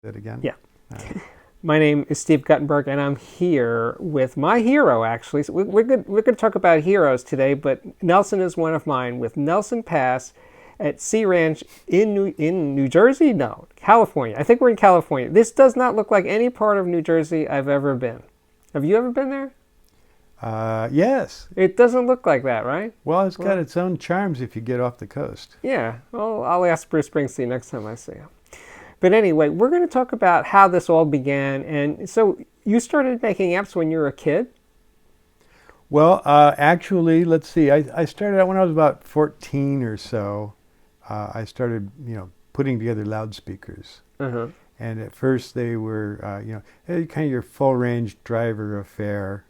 That again? Yeah. Uh, My name is Steve Guttenberg, and I'm here with my hero, actually. So we're going to talk about heroes today, but Nelson is one of mine with Nelson Pass at Sea Ranch in New Jersey? No, California. I think we're in California. This does not look like any part of New Jersey I've ever been. Have you ever been there? yes. It doesn't look like that, right? Well, it's got Well, its own charms if you get off the coast. yeah. Well, I'll ask Bruce Springsteen next time I see him. But anyway, we're going to talk about how this all began. And so you started making apps when you were a kid? Well, actually, let's see. I started out when I was about 14 or so. I started, putting together loudspeakers. Uh-huh. And at first they were, kind of your full range driver affair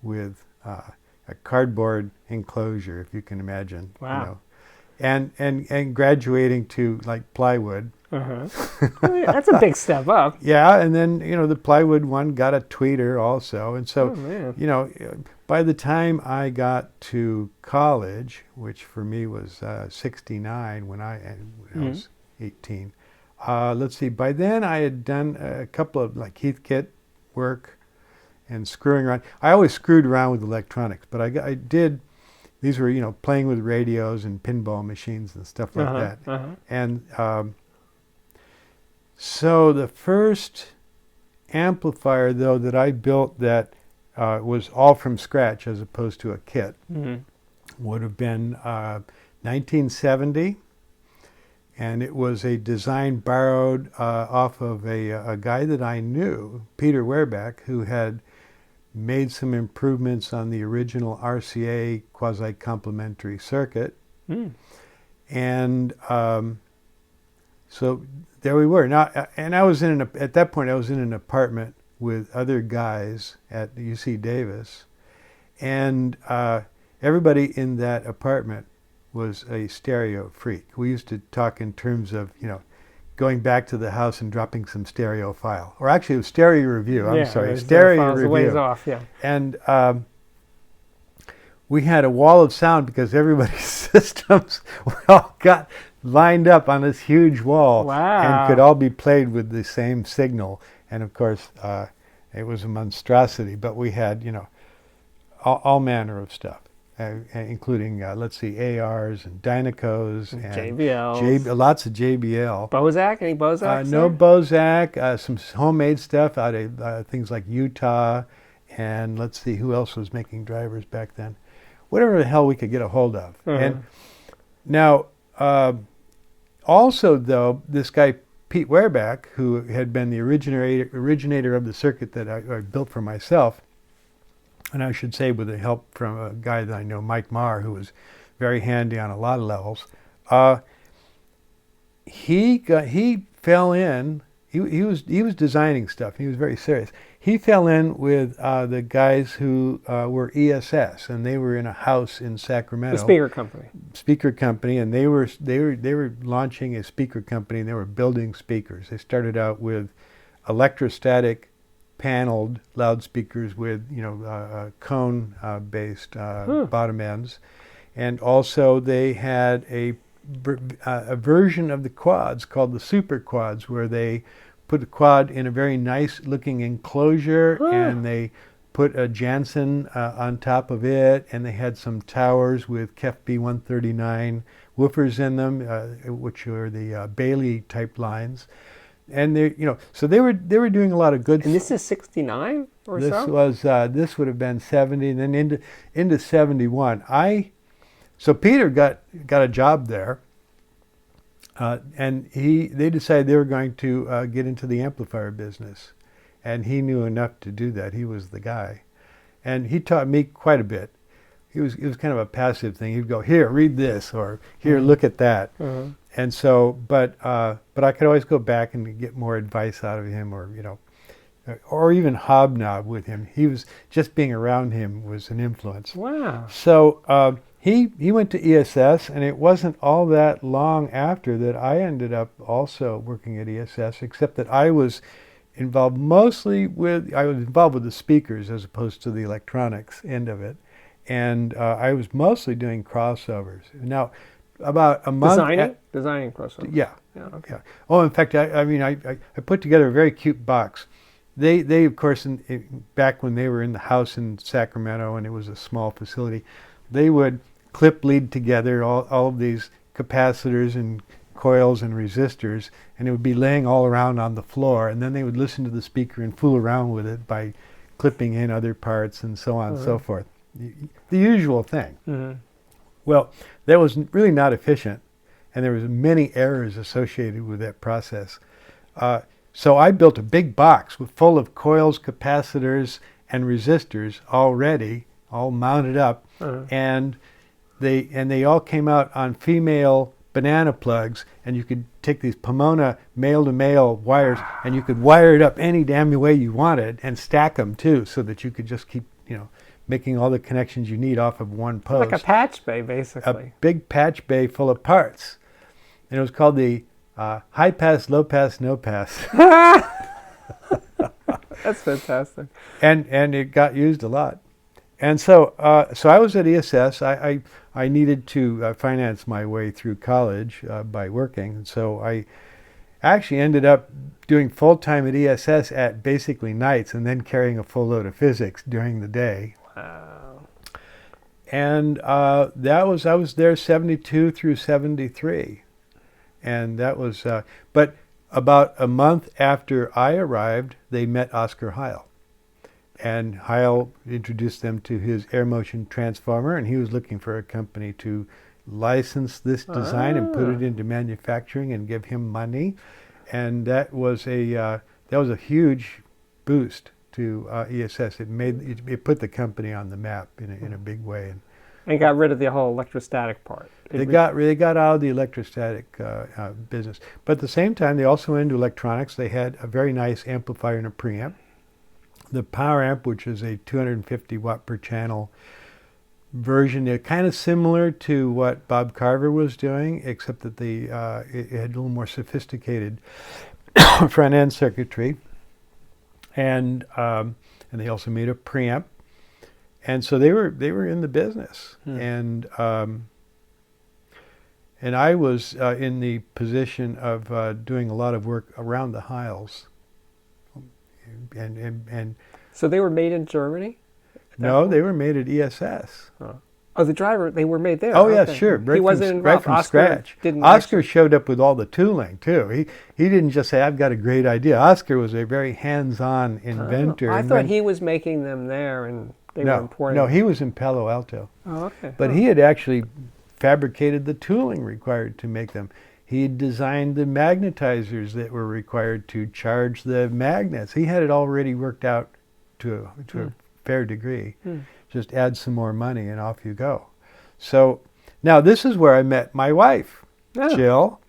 with a cardboard enclosure, if you can imagine. Wow. And graduating to like plywood. Uh-huh. Well, yeah, that's a big step up. Yeah, and then the plywood one got a tweeter also, and Oh, so man. by the time I got to college, which for me was '69 when I Mhm. was 18. Let's see, by then I had done a couple of like Heathkit work and screwing around. I always screwed around with electronics, but I did. These were playing with radios and pinball machines and stuff like Uh-huh. that, Uh-huh. and so the first amplifier, though, that I built that was all from scratch as opposed to a kit Mm-hmm. would have been 1970, and it was a design borrowed off of a guy that I knew, Peter Wehrbeck, who had made some improvements on the original RCA quasi-complementary circuit, Mm. and so there we were. Now, and I was at that point I was in an apartment with other guys at UC Davis, and everybody in that apartment was a stereo freak. We used to talk in terms of going back to the house and dropping some stereo file, or actually it was stereo review. I'm Yeah, sorry, there's stereo files a ways review, off, yeah. and we had a wall of sound because everybody's systems were all got lined up on this huge wall and could Wow. all be played with the same signal. And of course, it was a monstrosity, but we had, all manner of stuff, including, let's see, ARs and Dynacos and JBLs. lots of JBL. Bozak? Any Bozaks No there? Bozak, some homemade stuff out of things like Utah, and let's see, who else was making drivers back then? Whatever the hell we could get a hold of. Uh-huh. And now, also though, this guy Pete Wehrbeck, who had been the originator of the circuit that I built for myself, and I should say with the help from a guy that I know, Mike Marr, who was very handy on a lot of levels, he fell in. He was designing stuff. He was very serious. He fell in with the guys who were ESS, and they were in a house in The Sacramento, speaker company. speaker company, and they were launching a speaker company, and they were building speakers. They started out with electrostatic paneled loudspeakers with cone based bottom ends, and also they had a version of the quads called the super quads, where they put the quad in a very nice looking enclosure, Huh. and they put a Jansen on top of it, and they had some towers with KEF B139 woofers in them, which are the Bailey type lines, and so they were doing a lot of good. And this is 69 or This so? was this would have been 70, and then into 71. So Peter got a job there, and they decided they were going to get into the amplifier business, and he knew enough to do that. He was the guy, and he taught me quite a bit. It was kind of a passive thing. He'd go, "Here, read this," or "Here, Mhm. look at that." Uh-huh. And so, but I could always go back and get more advice out of him, or even hobnob with him. He was just being around him was an influence. Wow. So he went to ESS, and it wasn't all that long after that I ended up also working at ESS, except that I was involved with the speakers as opposed to the electronics end of it, and I was mostly doing crossovers. Now, about a month. Designing crossover. Yeah. Yeah. Okay. Yeah. Oh, in fact, I put together a very cute box. They of course, back when they were in the house in Sacramento and it was a small facility, they would clip lead together all of these capacitors and coils and resistors, and it would be laying all around on the floor, and then they would listen to the speaker and fool around with it by clipping in other parts and so on and so forth. The usual thing. Mm-hmm. Well, that was really not efficient, and there was many errors associated with that process. So I built a big box full of coils, capacitors, and resistors already, all mounted up, and they all came out on female banana plugs, and you could take these Pomona male-to-male wires, and you could wire it up any damn way you wanted, and stack them too, so that you could just keep, making all the connections you need off of one post. Like a patch bay, basically. A big patch bay full of parts. And it was called the high pass, low pass, no pass. That's fantastic. And it got used a lot. And so I was at ESS. I needed to finance my way through college by working. And so I actually ended up doing full-time at ESS at basically nights and then carrying a full load of physics during the day. Wow. And I was there 72 through 73. And that was, but about a month after I arrived, they met Oscar Heil. And Heil introduced them to his air motion transformer, and he was looking for a company to license this design and put it into manufacturing and give him money. And that was a huge boost to ESS. It put the company on the map in a big way. And got rid of the whole electrostatic part. They got out of the electrostatic business. But at the same time, they also went into electronics. They had a very nice amplifier and a preamp. The power amp, which is a 250 watt per channel version, kind of similar to what Bob Carver was doing, except that it had a little more sophisticated front end circuitry. And they also made a preamp. And so they were in the business, and I was in the position of doing a lot of work around the Heils, and so they were made in Germany? No, they were made at ESS. Oh, the driver, they were made there. Oh, okay. yeah, sure. He wasn't involved. Right from scratch. Oscar showed up with all the tooling, too. He didn't just say, I've got a great idea. Oscar was a very hands-on inventor. I thought he was making them there, and they were importing No, he was in Palo Alto. Oh, okay. But he had actually fabricated the tooling required to make them. He designed the magnetizers that were required to charge the magnets. He had it already worked out to a fair degree. Just add some more money and off you go. So now this is where I met my wife, Jill,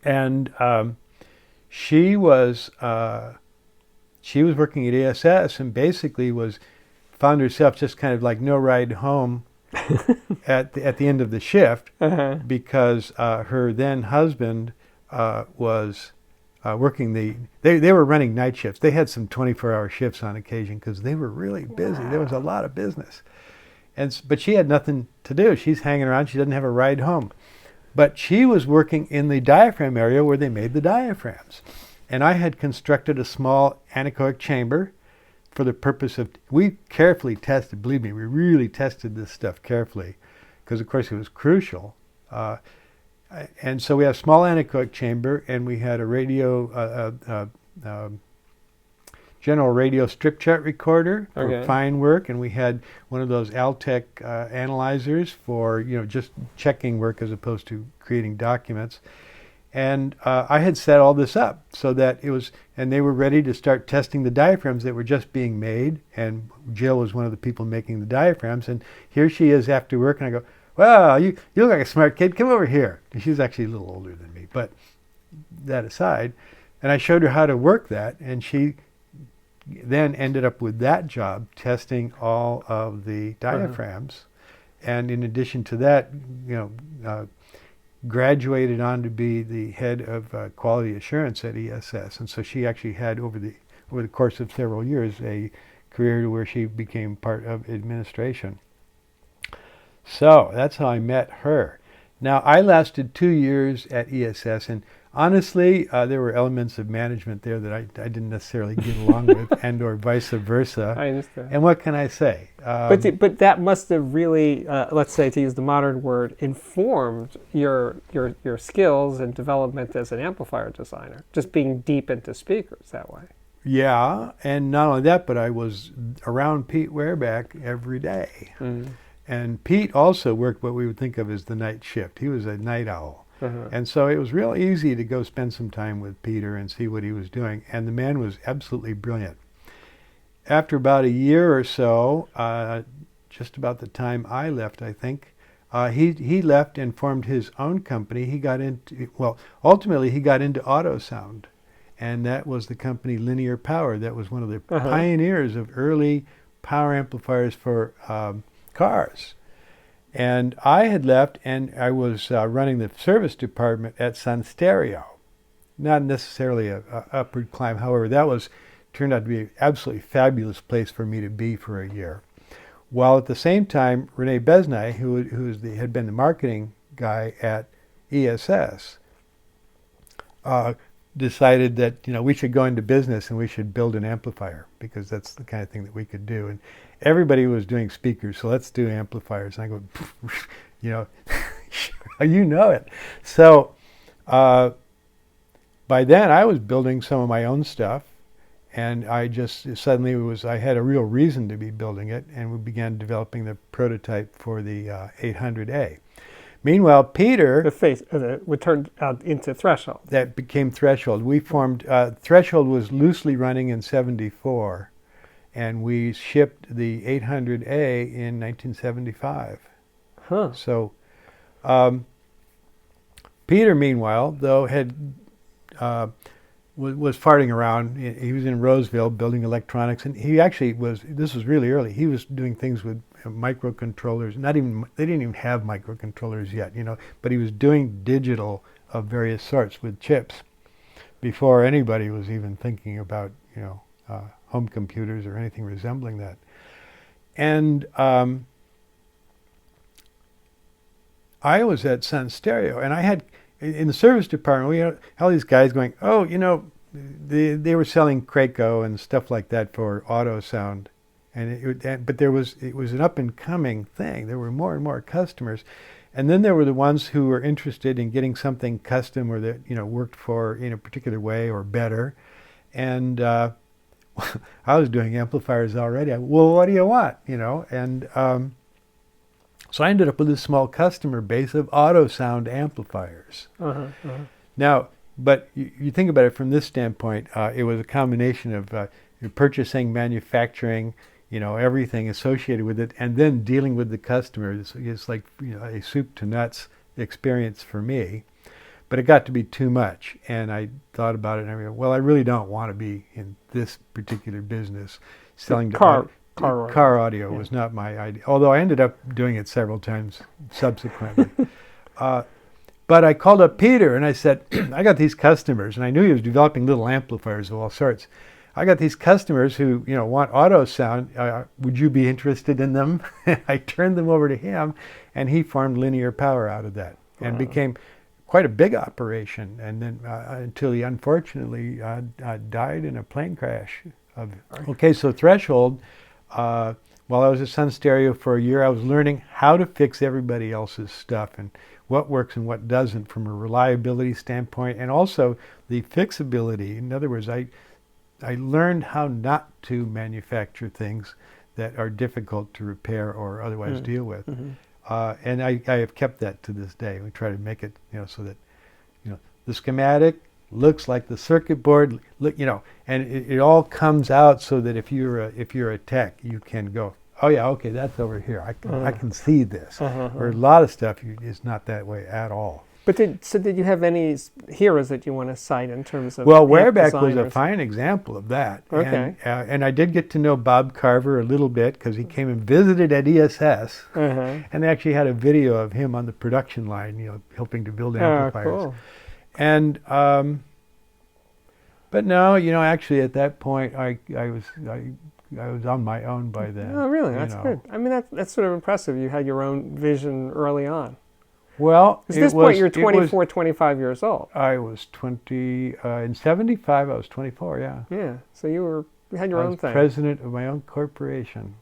and she was working at ESS and basically found herself just kind of like no ride home at the end of the shift because her then husband was working they were running night shifts. They had some 24-hour shifts on occasion because they were really busy. There was a lot of business. But she had nothing to do. She's hanging around. She doesn't have a ride home. But she was working in the diaphragm area where they made the diaphragms. And I had constructed a small anechoic chamber for the purpose of, we carefully tested, believe me, we really tested this stuff carefully because, of course, it was crucial. And so we have a small anechoic chamber, and we had a general radio strip chart recorder for fine work, and we had one of those Altec analyzers for just checking work as opposed to creating documents. And I had set all this up so that and they were ready to start testing the diaphragms that were just being made, and Jill was one of the people making the diaphragms, and here she is after work, and I go, well, you look like a smart kid. Come over here. She was actually a little older than me, but that aside. And I showed her how to work that, and she then ended up with that job testing all of the diaphragms. And in addition to that, graduated on to be the head of quality assurance at ESS. And so she actually had, over the course of several years, a career where she became part of administration. So that's how I met her. Now, I lasted 2 years at ESS, and honestly, there were elements of management there that I didn't necessarily get along with, and or vice versa. I understand. And what can I say? But that must have really, let's say, to use the modern word, informed your skills and development as an amplifier designer. Just being deep into speakers that way. Yeah, and not only that, but I was around Pete Wehrback every day. Mm. And Pete also worked what we would think of as the night shift. He was a night owl. Uh-huh. And so it was real easy to go spend some time with Peter and see what he was doing. And the man was absolutely brilliant. After about a year or so, just about the time I left, I think, he left and formed his own company. He got into, well, ultimately he got into auto sound. And that was the company Linear Power. That was one of the pioneers of early power amplifiers for cars. And I had left, and I was running the service department at Sun Stereo. Not necessarily a upward climb, however, that turned out to be an absolutely fabulous place for me to be for a year. While at the same time, Rene Besnay, who had been the marketing guy at ESS, decided that we should go into business and we should build an amplifier, because that's the kind of thing that we could do. And everybody was doing speakers, so let's do amplifiers. And I go, you know it. So by then I was building some of my own stuff, and I just suddenly I had a real reason to be building it, and we began developing the prototype for the 800A. Meanwhile, Peter... would turn out into Threshold. That became Threshold. We formed... Threshold was loosely running in '74, and we shipped the 800A in 1975. Huh. So, Peter, meanwhile, though, had... was farting around. He was in Roseville building electronics, and he actually this was really early. He was doing things with microcontrollers. They didn't even have microcontrollers yet, but he was doing digital of various sorts with chips before anybody was even thinking about, home computers or anything resembling that. And I was at Sun Stereo, and I had, in the service department, we had all these guys going, they were selling Craco and stuff like that for auto sound, but it was an up and coming thing. There were more and more customers, and then there were the ones who were interested in getting something custom or that worked for in a particular way or better, and I was doing amplifiers already. Well, what do you want? And so I ended up with a small customer base of auto sound amplifiers. Now, but you think about it from this standpoint, it was a combination of purchasing, manufacturing, everything associated with it, and then dealing with the customer. It's like a soup to nuts experience for me. But it got to be too much, and I thought about it, and I went, well, I really don't want to be in this particular business. Selling car audio was not my idea, although I ended up doing it several times subsequently. But I called up Peter and I said, I got these customers, and I knew he was developing little amplifiers of all sorts. I got these customers who want auto sound. Would you be interested in them? I turned them over to him, and he formed Linear Power out of that, and became quite a big operation. And then until he unfortunately died in a plane crash. Okay, so Threshold. While I was at Sun Stereo for a year, I was learning how to fix everybody else's stuff and what works and what doesn't from a reliability standpoint, and also the fixability. In other words, I learned how not to manufacture things that are difficult to repair or otherwise deal with. And I have kept that to this day. We try to make it so that the schematic looks like the circuit board, and it all comes out so that if you're a tech, you can go, oh yeah, okay, that's over here. I can see this. Or a lot of stuff is not that way at all. But did you have any heroes that you want to cite in terms of? Well, Wehrback was a fine example of that. Okay. And I did get to know Bob Carver a little bit because he came and visited at ESS, and they actually had a video of him on the production line, helping to build amplifiers. Oh, cool. And but no, actually at that point I was on my own by then. Oh, really? That's good. I mean, that's sort of impressive. You had your own vision early on. Well, At this point, you're 24, 25 years old. I was 20, in 75, I was 24, yeah. Yeah, so you had your I own was thing. president of my own corporation.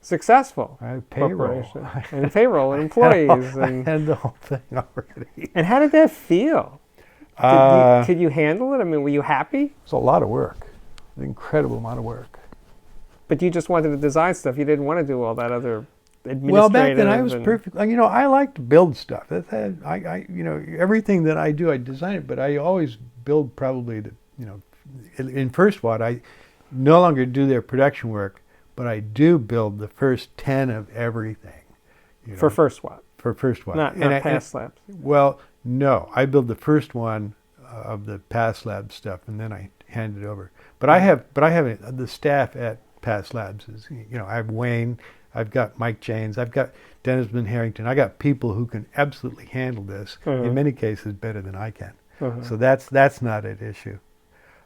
Successful I had payroll. corporation. And payroll and employees. I And, had the whole thing already. and how did that feel? Could you handle it? I mean, were you happy? It's a lot of work, an incredible amount of work. But you just wanted to design stuff. You didn't want to do all that other administrative. Well, back then I was perfect. You know, I like to build stuff. You know, everything that I do, I design it. But I always build probably the, you know, in First Watt, I no longer do their production work, but I do build the first 10 of everything. You know, For First Watt. For First Watt. Not Past Labs. Well, no, I build the first one of the Past Lab stuff, and then I hand it over. But I have the staff at Past Labs is, you know, I have Wayne, I've got Mike Janes, I've got Dennisman Harrington. I got people who can absolutely handle this in many cases better than I can. So that's not an issue.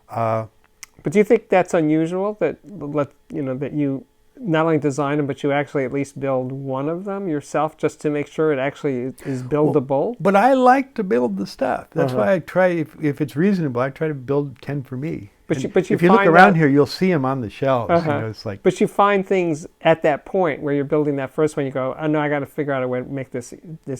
But do you think that's unusual that that you not only design them, but you actually at least build one of them yourself, just to make sure it actually is buildable? But I like to build the stuff. That's why I try, if it's reasonable, I try to build 10 for me. But you if you look around here, you'll see them on the shelves. You know, it's like. But you find things at that point where you're building that first one. You go, oh no, I got to figure out a way to make this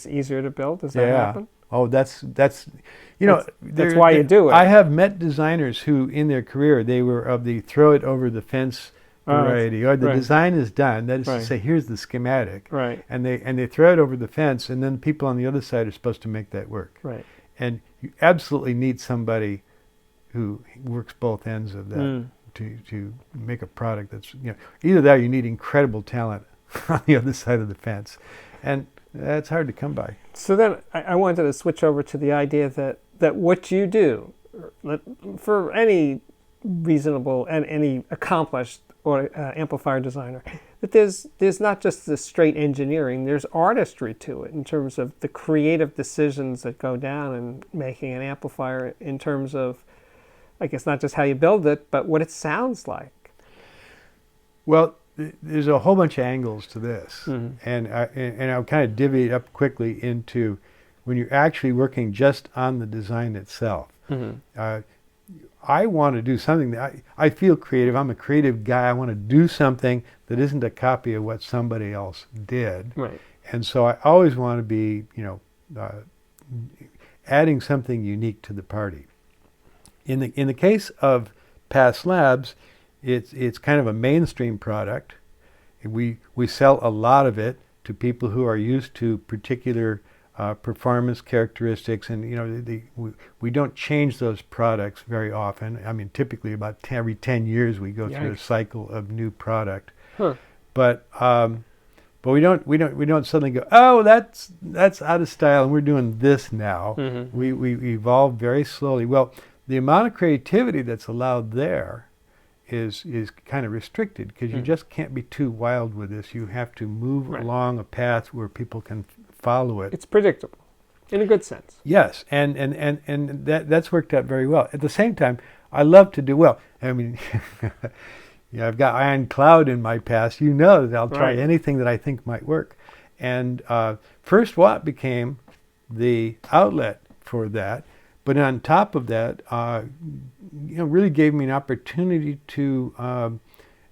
easier to build. Does that happen? Oh, that's you know, that's why you do it. I have met designers who, in their career, they were of the throw it over the fence variety, or the design is done. That is to say, here's the schematic, and they throw it over the fence, and then people on the other side are supposed to make that work. And you absolutely need somebody who works both ends of that to make a product that's, you know, either that or you need incredible talent on the other side of the fence, and that's hard to come by. So then I wanted to switch over to the idea that what you do, for any reasonable and any accomplished or amplifier designer, that there's not just the straight engineering, there's artistry to it in terms of the creative decisions that go down in making an amplifier, in terms of, I guess, not just how you build it, but what it sounds like. Well, there's a whole bunch of angles to this, and I'll kind of divvy it up quickly into when you're actually working just on the design itself. I want to do something that I feel creative. I'm a creative guy. I want to do something that isn't a copy of what somebody else did. And so I always want to be, you know, adding something unique to the party. In the case of Past Labs, it's kind of a mainstream product. We sell a lot of it to people who are used to particular performance characteristics, and you know we don't change those products very often. I mean, typically about every 10 years we go through a cycle of new product. But we don't suddenly go, oh, that's out of style and we're doing this now. We evolve very slowly. Well, the amount of creativity that's allowed there is kind of restricted, because you just can't be too wild with this. You have to move along a path where people can follow it. It's predictable, in a good sense. Yes, and that's worked out very well. At the same time, I love to do well. I mean, I've got Iron Cloud in my past. You know that I'll try anything that I think might work. And First Watt became the outlet for that. But on top of that, really gave me an opportunity to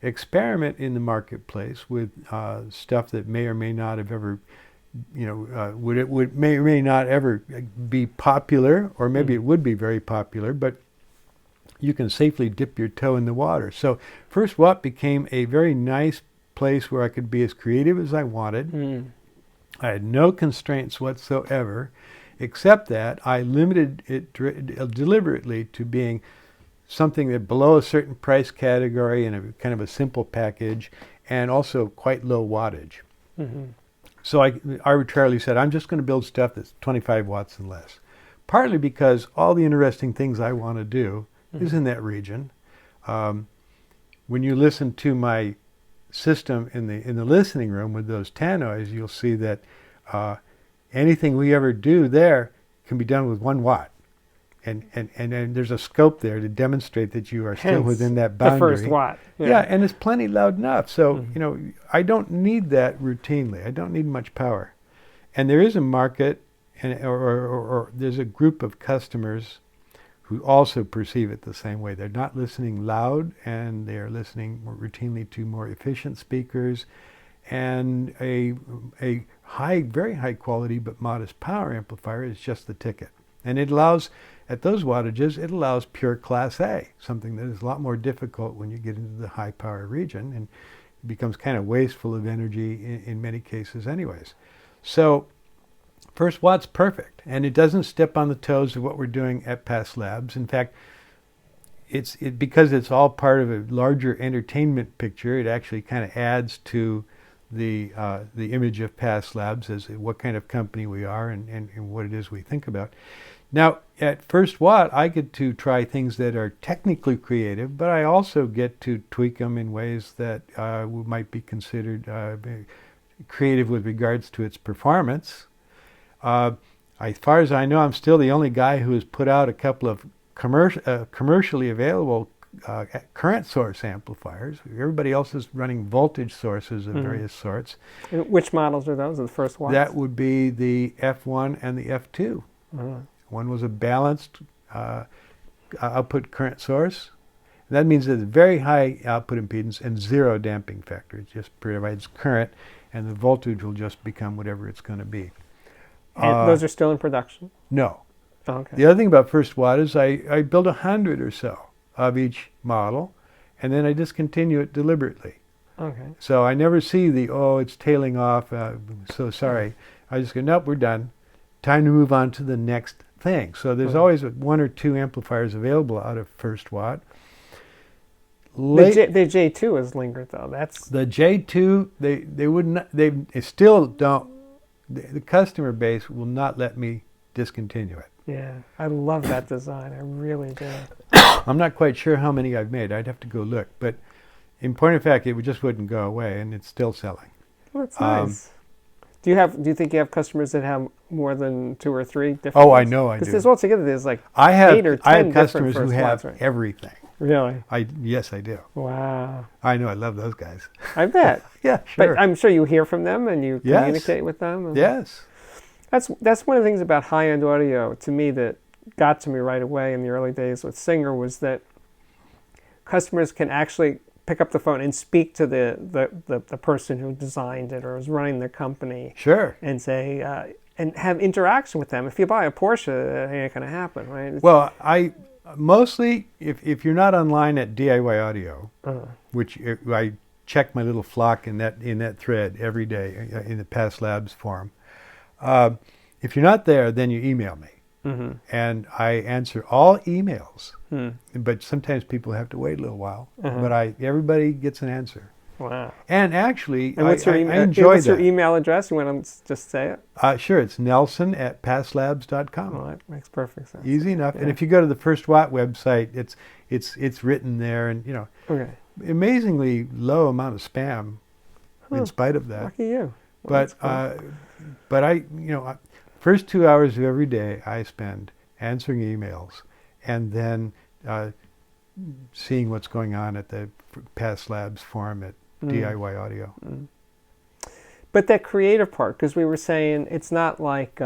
experiment in the marketplace with stuff that may or may not have ever, may or may not ever be popular, or maybe it would be very popular, but you can safely dip your toe in the water. So First Watt became a very nice place where I could be as creative as I wanted. I had no constraints whatsoever, except that I limited it deliberately to being something that below a certain price category and a kind of a simple package, and also quite low wattage. So I arbitrarily said, I'm just going to build stuff that's 25 watts and less. Partly because all the interesting things I want to do is in that region. When you listen to my system in the listening room with those tannoys, you'll see that anything we ever do there can be done with 1 watt. And there's a scope there to demonstrate that you are still within that boundary. The first watt. Yeah, and it's plenty loud enough. So, I don't need that routinely. I don't need much power. And there is a market or there's a group of customers who also perceive it the same way. They're not listening loud, and they're listening more routinely to more efficient speakers, and a very high quality but modest power amplifier is just the ticket. And it allows, at those wattages, it allows pure Class A, something that is a lot more difficult when you get into the high power region, and it becomes kind of wasteful of energy in many cases anyways. So First Watt's perfect, and it doesn't step on the toes of what we're doing at Pass Labs. In fact, because it's all part of a larger entertainment picture, it actually kind of adds to the image of Pass Labs as what kind of company we are and what it is we think about. Now, at First Watt, I get to try things that are technically creative, but I also get to tweak them in ways that might be considered creative with regards to its performance. As far as I know, I'm still the only guy who has put out a couple of commercially available current source amplifiers. Everybody else is running voltage sources of various sorts. And which models are those? Are the First Watts? That would be the F1 and the F2. One was a balanced output current source. That means it's very high output impedance and zero damping factor. It just provides current, and the voltage will just become whatever it's going to be. And those are still in production? No. Oh, okay. The other thing about First Watt is I build 100 or so of each model, and then I discontinue it deliberately. Okay. So I never see it's tailing off, so sorry. I just go, nope, we're done. Time to move on to the next thing. So there's always one or two amplifiers available out of First Watt. The J2 has lingered, though. That's the J2. They would not. They still don't. The customer base will not let me discontinue it. Yeah, I love that design. I really do. I'm not quite sure how many I've made. I'd have to go look. But in point of fact, it just wouldn't go away, and it's still selling. Well, that's nice. Do you think you have customers that have more than 2 or 3 different? Oh, ones? I know I do. Because altogether there's like I have 8 or 10 I have customers who different have right? everything. Really? Yes, I do. Wow. I know. I love those guys. I bet. Yeah, sure. But I'm sure you hear from them and you communicate with them. And yes. That's one of the things about high-end audio to me that got to me right away in the early days with Singer was that customers can actually pick up the phone and speak to the person who designed it or is running the company. Sure. And say and have interaction with them. If you buy a Porsche, that ain't going to happen, right? Well, mostly, if you're not online at DIY Audio, which I check my little flock in that thread every day in the Pass Labs forum. If you're not there, then you email me, and I answer all emails. But sometimes people have to wait a little while. But everybody gets an answer. Wow! And actually, and what's I enjoy what's your email address? You want to just say it? Sure, it's nelson@passlabs.com. Well, that makes perfect sense. Easy enough. Yeah. And if you go to the First Watt website, it's written there, and amazingly low amount of spam, in spite of that. Lucky you. Well, but I first 2 hours of every day I spend answering emails, and then seeing what's going on at the Pass Labs forum at DIY Audio. But that creative part, because we were saying it's not like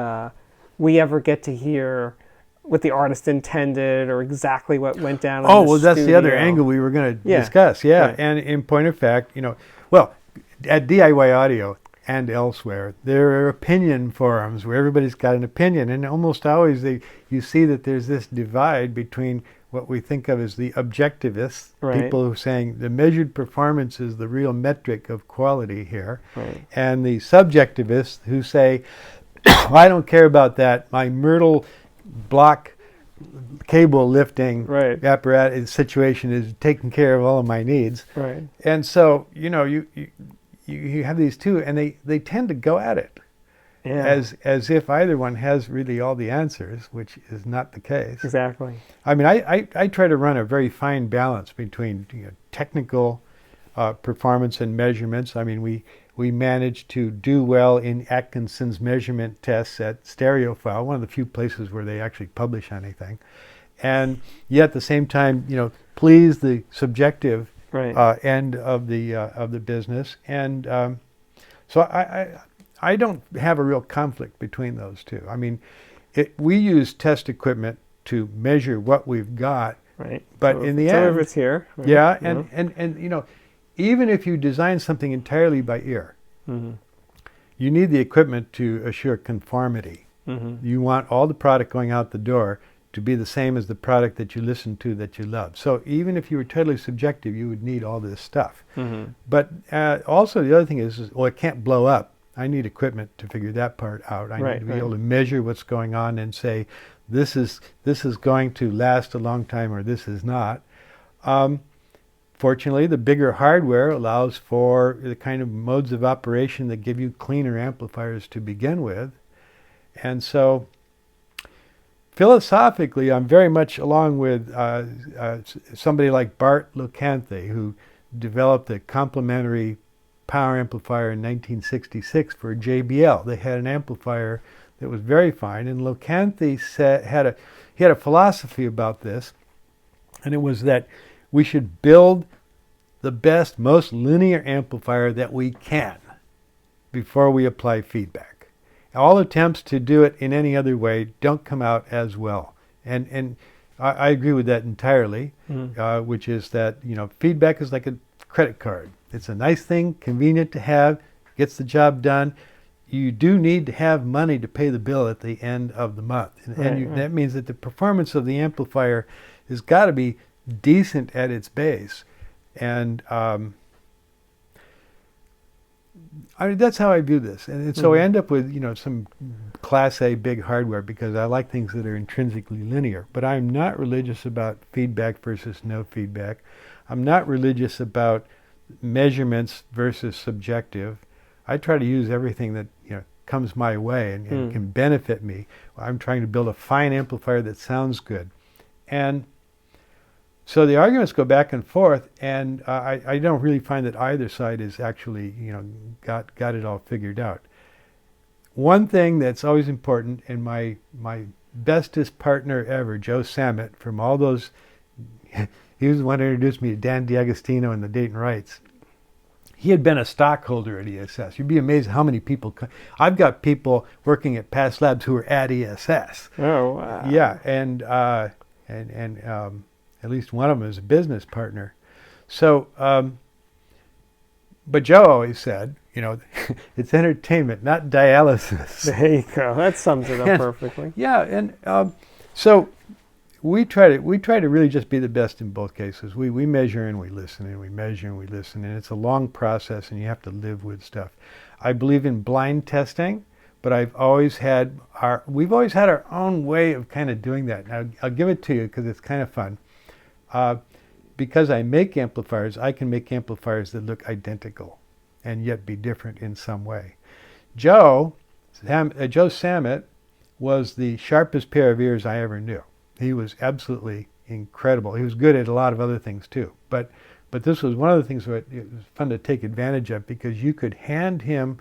we ever get to hear what the artist intended or exactly what went down in the studio. That's the other angle we were going to discuss. Yeah, right. And in point of fact, at DIY Audio and elsewhere, there are opinion forums where everybody's got an opinion, and almost always you see that there's this divide between what we think of as the objectivists, people who are saying the measured performance is the real metric of quality here, and the subjectivists who say, I don't care about that, my Myrtle block cable lifting apparatus situation is taking care of all of my needs. Right. And so, you have these two, and they tend to go at it as if either one has really all the answers, which is not the case. Exactly. I mean, I try to run a very fine balance between technical performance and measurements. I mean, we managed to do well in Atkinson's measurement tests at Stereophile, one of the few places where they actually publish anything, and yet at the same time, please the subjective end of the business. And so I don't have a real conflict between those two. I mean, we use test equipment to measure what we've got, Right. but So in the some end, of it's here. Right? yeah, and you know, even if you design something entirely by ear, Mm-hmm. you need the equipment to assure conformity. Mm-hmm. You want all the product going out the door to be the same as the product that you listen to that you love. So even if you were totally subjective, you would need all this stuff. Mm-hmm. But also the other thing is, well, it can't blow up. I need equipment to figure that part out. I Right, need to be right. able to measure what's going on and say, this is going to last a long time or this is not. Fortunately, the bigger hardware allows for the kind of modes of operation that give you cleaner amplifiers to begin with. And so philosophically, I'm very much along with somebody like Bart Locanthe, who developed a complementary power amplifier in 1966 for JBL. They had an amplifier that was very fine, and Locanthe he had a philosophy about this, and it was that we should build the best, most linear amplifier that we can before we apply feedback. All attempts to do it in any other way don't come out as well. And I agree with that entirely, which is that, you know, feedback is like a credit card. It's a nice thing, convenient to have, gets the job done. You do need to have money to pay the bill at the end of the month. And that means that the performance of the amplifier has got to be decent at its base. And I mean, that's how I view this. And so I end up with, you know, some Class A big hardware because I like things that are intrinsically linear. But I'm not religious about feedback versus no feedback. I'm not religious about measurements versus subjective. I try to use everything that, you know, comes my way and can benefit me. I'm trying to build a fine amplifier that sounds good. And so the arguments go back and forth, and I don't really find that either side is actually, you know, got it all figured out. One thing that's always important, and my bestest partner ever, Joe Sammet, from all those, he was the one who introduced me to Dan DiAgostino and the Dayton Wrights. He had been a stockholder at ESS. You'd be amazed how many people. I've got people working at Past Labs who are at ESS. Oh, wow. Yeah, and at least one of them is a business partner. So, but Joe always said, you know, it's entertainment, not dialysis. There you go. That sums it up perfectly. Yeah, and so we try to really just be the best in both cases. We measure and we listen, and we measure and we listen, and it's a long process, and you have to live with stuff. I believe in blind testing, but we've always had our own way of kind of doing that. Now I'll give it to you because it's kind of fun. Because I make amplifiers, I can make amplifiers that look identical and yet be different in some way. Joe Sammet was the sharpest pair of ears I ever knew. He was absolutely incredible. He was good at a lot of other things too. But this was one of the things that it was fun to take advantage of, because you could hand him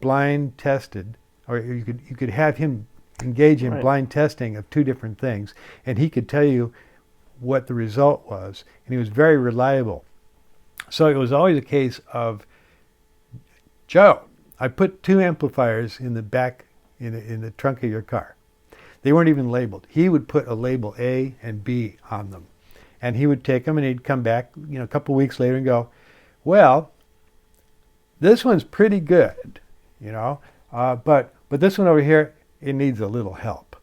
blind tested, or you could have him engage in blind testing of two different things, and he could tell you what the result was, and he was very reliable. So it was always a case of, Joe, I put two amplifiers in the back in the trunk of your car. They weren't even labeled. He would put a label A and B on them, and he would take them and he'd come back, you know, a couple of weeks later and go, well, this one's pretty good, you know, but this one over here, it needs a little help.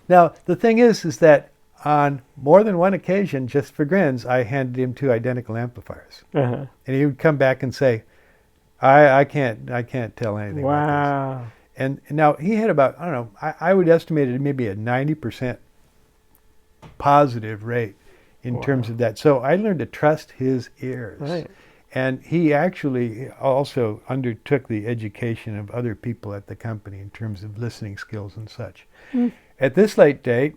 Now the thing is that on more than one occasion, just for grins, I handed him two identical amplifiers, and he would come back and say, I can't tell anything about this. And now he had about, I don't know, I would estimate it maybe a 90% positive rate in terms of that. So I learned to trust his ears. Right. And he actually also undertook the education of other people at the company in terms of listening skills and such. At this late date,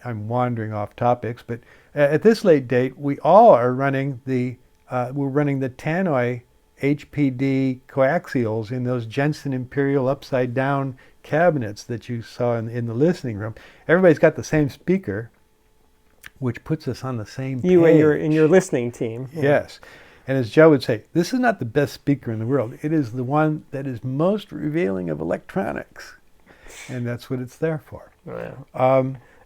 I'm wandering off topics, but at this late date, we all are running we're running the Tannoy HPD coaxials in those Jensen Imperial upside down cabinets that you saw in the listening room. Everybody's got the same speaker, which puts us on the same page. You and your listening team. Yes. And as Joe would say, this is not the best speaker in the world. It is the one that is most revealing of electronics. And that's what it's there for. Yeah.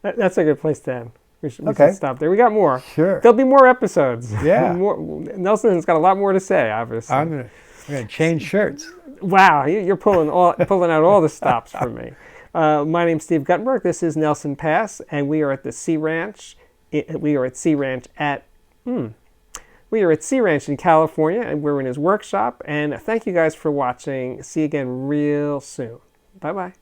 That's a good place to end. We should stop there. We got more. Sure. There'll be more episodes. Yeah. Nelson's got a lot more to say, obviously. I'm gonna change shirts. Wow, you're pulling out all the stops for me. My name's Steve Guttenberg. This is Nelson Pass, and we are at the Sea Ranch. We are at Sea Ranch in California, and we're in his workshop. And thank you guys for watching. See you again real soon. Bye-bye.